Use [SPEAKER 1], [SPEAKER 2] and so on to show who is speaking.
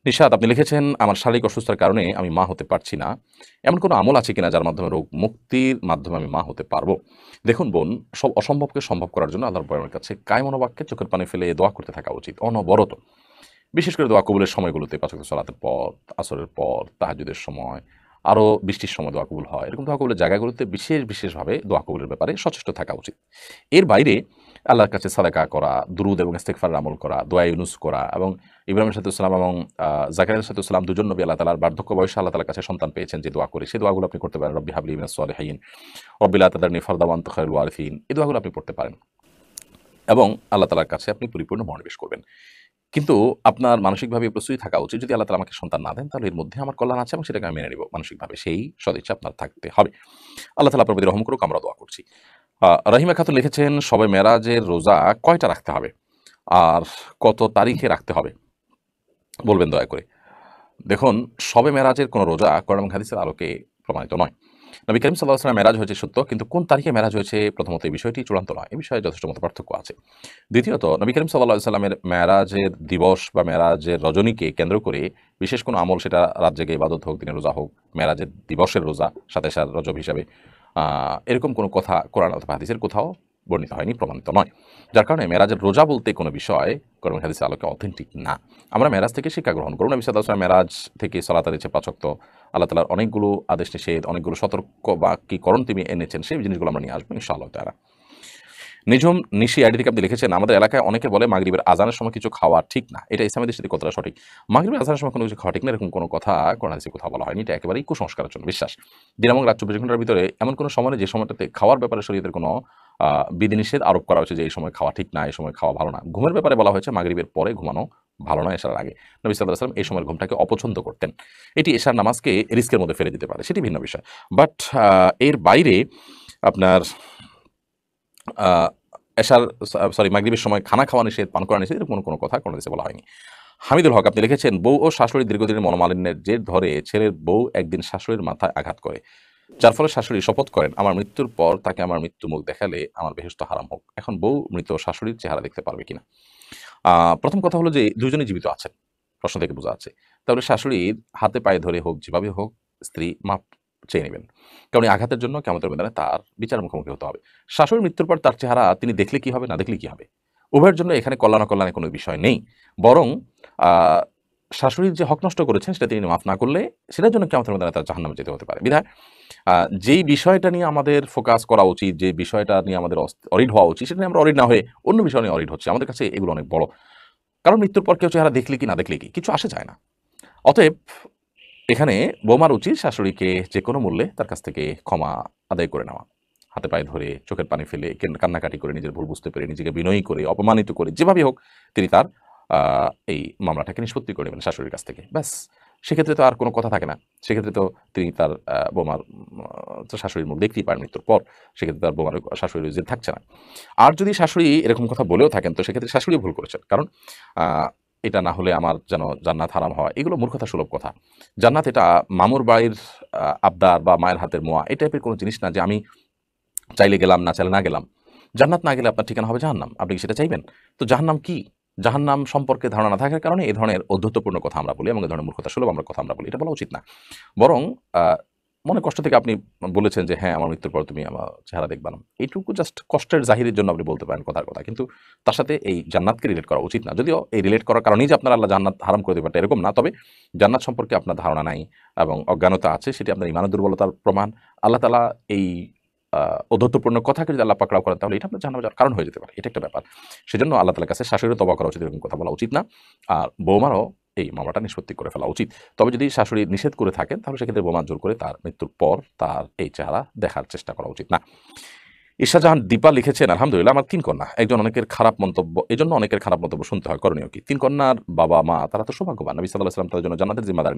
[SPEAKER 1] নিশাত আপনি লিখেছেন, আমার শারীরিক অসুস্থতার কারণে আমি মা হতে পারছি না। এমন কোনো আমল আছে কিনা যার মাধ্যমে রোগ মুক্তির মাধ্যমে আমি মা হতে পারবো? দেখুন বোন, সব অসম্ভবকে সম্ভব করার জন্য আল্লাহর রাব্বুল কাছে কায় মনোবাক্যে চোখের পানি ফেলে দোয়া করতে থাকা উচিত অনবরত। বিশেষ করে দোয়া কবুলের সময়গুলোতে ৫ ওয়াক্ত সালাতের পর, আসরের পর, তাহাজ্জুদের সময়, আরো বৃষ্টির সময় দোয়া কবুল হয়। এরকম দোয়া কবুলের জায়গাগুলোতে বিশেষভাবে দোয়া কবুলের ব্যাপারে সচেষ্ট থাকা উচিত। এর বাইরে আল্লাহর কাছে সাদাকা করা, দুরুদ এবং ইস্তেগফারের আমল করা, দোয়া ইউনুস করা এবং ইব্রাহিম সালাম এবং জাকারিয়া সালাম দুজন নবী আল্লাহ তাআলার বার্ধক্য বয়সে আল্লাহ তাআলার কাছে সন্তান পেয়েছেন যে দোয়া করে, সেই দোয়াগুলো আপনি করতে পারেন। রব্বি হাবলি মিনাস সলিহিন, রব্বি লা তাদারনি ফারদা ওয়া আনতা খায়রুল ওয়ারিসিন। এই দোয়াগুলো আপনি পড়তে পারেন এবং আল্লাহ তাআলার কাছে আপনি পরিপূর্ণ মনোনিবেশ করবেন। কিন্তু আপনার মানসিকভাবে প্রস্তুতি থাকা উচিত, যদি আল্লাহ তাআলা আমাকে সন্তান না দেন তাহলে এর মধ্যে আমার কল্যাণ আছে এবং সেটাকে আমি মেনে নিব মানসিকভাবে। সেই সদিচ্ছা আপনার থাকতে হবে। আল্লাহ তাআলা আপনার প্রতি রহম করুক, আমরা দোয়া করছি। রাহিমা খাতুন লিখেছেন, শবে মেরাজের রোজা কয়টা রাখতে হবে? আর কত তারিখে রাখতে হবে? বলবেন দয়া করে। দেখুন, শবে মেরাজের কোনো রোজা কোরআন এবং হাদিসের আলোকে প্রমাণিত নয়। নবী করিম সাল্লাল্লাহু আলাইহি ওয়াসাল্লাম মেরাজ হয়েছে সত্য, কিন্তু কোন তারিখে মেরাজ হয়েছে প্রথমত এই বিষয়টি চূড়ান্ত নয়। এই বিষয়ে যথেষ্ট মতপার্থক্য আছে। দ্বিতীয়ত, নবী করিম সাল্লাল্লাহু আলাইহি ওয়াসাল্লামের মেরাজের দিবস বা মেরাজের রজনীকে কেন্দ্র করে বিশেষ কোনো আমল, সেটা রাত জেগে ইবাদত হোক, দিনের রোজা হোক, মেরাজের দিবসের রোজা, সাথে রজব হিসাবে এরকম কোনো কথা কোরআন অথবা হাদিসের কোথাও বর্ণিত হয়নি, প্রমাণিত নয়। যার কারণে মেরাজের রোজা বলতে কোনো বিষয় কোরআন এবং হাদিসের আলোকে অথেন্টিক না। আমরা মেরাজ থেকে শিক্ষা গ্রহণ করব। নবী সাল্লাল্লাহু আলাইহি ওয়াসাল্লাম মেরাজ থেকে সালাত আদায় ৫ ওয়াক্ত, আল্লাহ তাআলার অনেকগুলো আদেশ নিষেধ, অনেকগুলো সতর্ক বা কি করণ তিনি এনেছেন, সেই জিনিসগুলো আমরা নিয়ে আসবো ইনশাআল্লাহ তাআলা। নিঝুম নিশি আইডি থেকে আপনি লিখেছেন, আমাদের এলাকায় অনেকে বলে মাগরিবের আজানের সময় কিছু খাওয়া ঠিক না। এটা ইসলামের দৃষ্টিতে কতটা সঠিক? মাগরিবের আজানের সময় কোনো কিছু খাওয়া ঠিক না, এরকম কোনো কথা কোরআন হাদিসে কোথাও বলা হয়নি। এটা একেবারেই কুসংস্কারের জন্য বিশ্বাস। দিন এবং রাত ২৪ ঘন্টার ভিতরে এমন কোনো সময় নেই যে সময়টাতে খাওয়ার ব্যাপারে শরীয়তের কোনো বিধিনিষেধ আরোপ করা হয়েছে যে এই সময় খাওয়া ঠিক না, এই সময় খাওয়া ভালো না। ঘুমের ব্যাপারে বলা হয়েছে মাগরিবের পরে ঘুমানো ভালো নয় এশার আগে। নবী সাল্লাল্লাহু আলাইহি ওয়াসাল্লাম এই সময়ের ঘুমটাকে অপছন্দ করতেন। এটি এশার নামাজকে রিস্কের মধ্যে ফেলে দিতে পারে, সেটি ভিন্ন বিষয়। বাট এর বাইরে আপনার আ এশার মাগরিবের সময় খানা খাওয়া নিষেধ, পান করা নিষেধ, এরকম কোনো কথা কোন হাদিসে বলা হয়নি। হামিদুল হক আপনি লিখেছেন, বউ ও শাশুড়ির দীর্ঘদিনের মনোমালিন্যের জের ধরে ছেলের বউ একদিন শাশুড়ির মাথায় আঘাত করে। যার ফলে শাশুড়ি শপথ করেন, আমার মৃত্যুর পর তাকে আমার মৃত্যু মুখ দেখালে আমার বেহেশত হারাম হোক। এখন বউ মৃত শাশুড়ির চেহারা দেখতে পারবে কিনা? আ প্রথম কথা হলো যে ২ জনই জীবিত আছেন। প্রশ্ন থেকে বোঝা যাচ্ছে। তাহলে শাশুড়ির হাতে পায়ে ধরে হোক, যেভাবে হোক স্ত্রী মাপ চেয়ে নিবেন। কারণ এই আঘাতের জন্য কিয়ামতের ময়দানে তার বিচারের মুখোমুখি হতে হবে। শাশুড়ির মৃত্যুর পর তার চেহারা তিনি দেখলে কি হবে, না দেখলে কি হবে? উভয়ের জন্য এখানে কল্যাণ অকল্যাণের কোনো বিষয় নেই। বরং আ শাশুড়ির যে হক নষ্ট করেছেন সেটা তিনি মাফ না করলে সেটার জন্য কিয়ামতের ময়দানে তার জাহান্নামে যেতে হতে পারে। বিধায় যেই বিষয়টা নিয়ে আমাদের ফোকাস করা উচিত, যে বিষয়টা নিয়ে আমাদের অরিড হওয়া উচিত, সেটা নিয়ে আমরা অরিড না হয়ে অন্য বিষয় নিয়ে অরিড হচ্ছি। আমাদের কাছে এগুলো অনেক বড়। কারণ মৃত্যুর পর কেউ চেহারা দেখলে কি না দেখলে কি, কিছু আসে যায় না। অতএব এখানে বৌমার উচিত শাশুড়িকে যেকোনো মূল্যে তার কাছ থেকে ক্ষমা আদায় করে নেওয়া। হাতে পায়ে ধরে, চোখের পানি ফেলে, কান্নাকাটি করে, নিজের ভুল বুঝতে পেরে, নিজেকে বিনয়ী করে, অপমানিত করে, যেভাবেই হোক তিনি তার আ এই মামলাটাকে নিষ্পত্তি করে নেবেন শাশুড়ির কাছ থেকে। ব্যাস। সেক্ষেত্রে তো আর কোনো কথা থাকে না। সেক্ষেত্রে তো তিনি তার বৌমার তো শাশুড়ির মুখ দেখতেই পারেন মৃত্যুর পর। সেক্ষেত্রে তার বৌমার শাশুড়ির জেদ থাকছে না। আর যদি শাশুড়ি এরকম কথা বলেও থাকেন, তো সেক্ষেত্রে শাশুড়িও ভুল করেছেন। কারণ আ এটা না হলে আমার যেন জান্নাত হারাম হয়, এগুলো মূর্খতা সুলভ কথা। জান্নাত এটা মামুর বাড়ির আবদার বা মায়ের হাতের মোয়া, এই টাইপের কোনো জিনিস না যে আমি চাইলে গেলাম, না চাইলে না গেলাম। জান্নাত না গেলে আপনার ঠিকানা হবে জাহান্নাম। আপনি কি সেটা চাইবেন? তো জাহান্নাম কি? জাহান্নাম সম্পর্কে ধারণা না থাকার কারণে এ ধরনের ঔদ্ধত্যপূর্ণ কথা আমরা বলি এবং এ ধরনের মূর্খতা সুলভ কথা আমরা বলি। এটা বলা উচিত না। বরং আ মনে কষ্ট থেকে আপনি বলেছেন যে, "হ্যাঁ, আমার মৃত্যুর পর তুমি আমার চেহারা দেখবা না।" এইটুকু জাস্ট কষ্টের জাহিরের জন্য আপনি বলতে পারেন কথার কথা। কিন্তু তার সাথে এই জান্নাতকে রিলেট করা উচিত না। যদিও এই রিলেট করার কারণেই যে আপনার আল্লাহ জান্নাত হারাম করে দিবেন এরকম না। তবে জান্নাত সম্পর্কে আপনার ধারণা নাই এবং অজ্ঞানতা আছে, সেটি আপনার ঈমানের দুর্বলতার প্রমাণ। আল্লাহ তাআলা এই আ ঔদ্ধত্যপূর্ণ কথাকে যদি আল্লাহ পাকড়াও করেন তাহলে এটা আপনার জাহান্নামে যাওয়ার কারণ হয়ে যেতে পারে। এটা একটা ব্যাপার। সেজন্য আল্লাহ তাআলার কাছে শাশুড়িরও তওবা করা উচিত, এরকম কথা বলা উচিত না। আর বৌমারও এই মামলাটা নিষ্পত্তি করে ফেলা উচিত। তবে যদি শাশুড়ি নিষেধ করে থাকেন তাহলে সেক্ষেত্রে বোমা জোর করে তার মৃত্যুর পর তার এই চেহারা দেখার চেষ্টা করা উচিত না। ঈশা জাহান দীপা লিখেছেন, আলহামদুলিল্লাহ আমার ৩ কন্যা। এজন্য অনেকের খারাপ মন্তব্য শুনতে হয়। করণীয় কি? ৩ কন্যার বাবা-মা তারা তো সৌভাগ্যবান। নবী সাল্লাল্লাহু আলাইহি ওয়াসাল্লাম তাদের জন্য জান্নাতের জিম্মাদার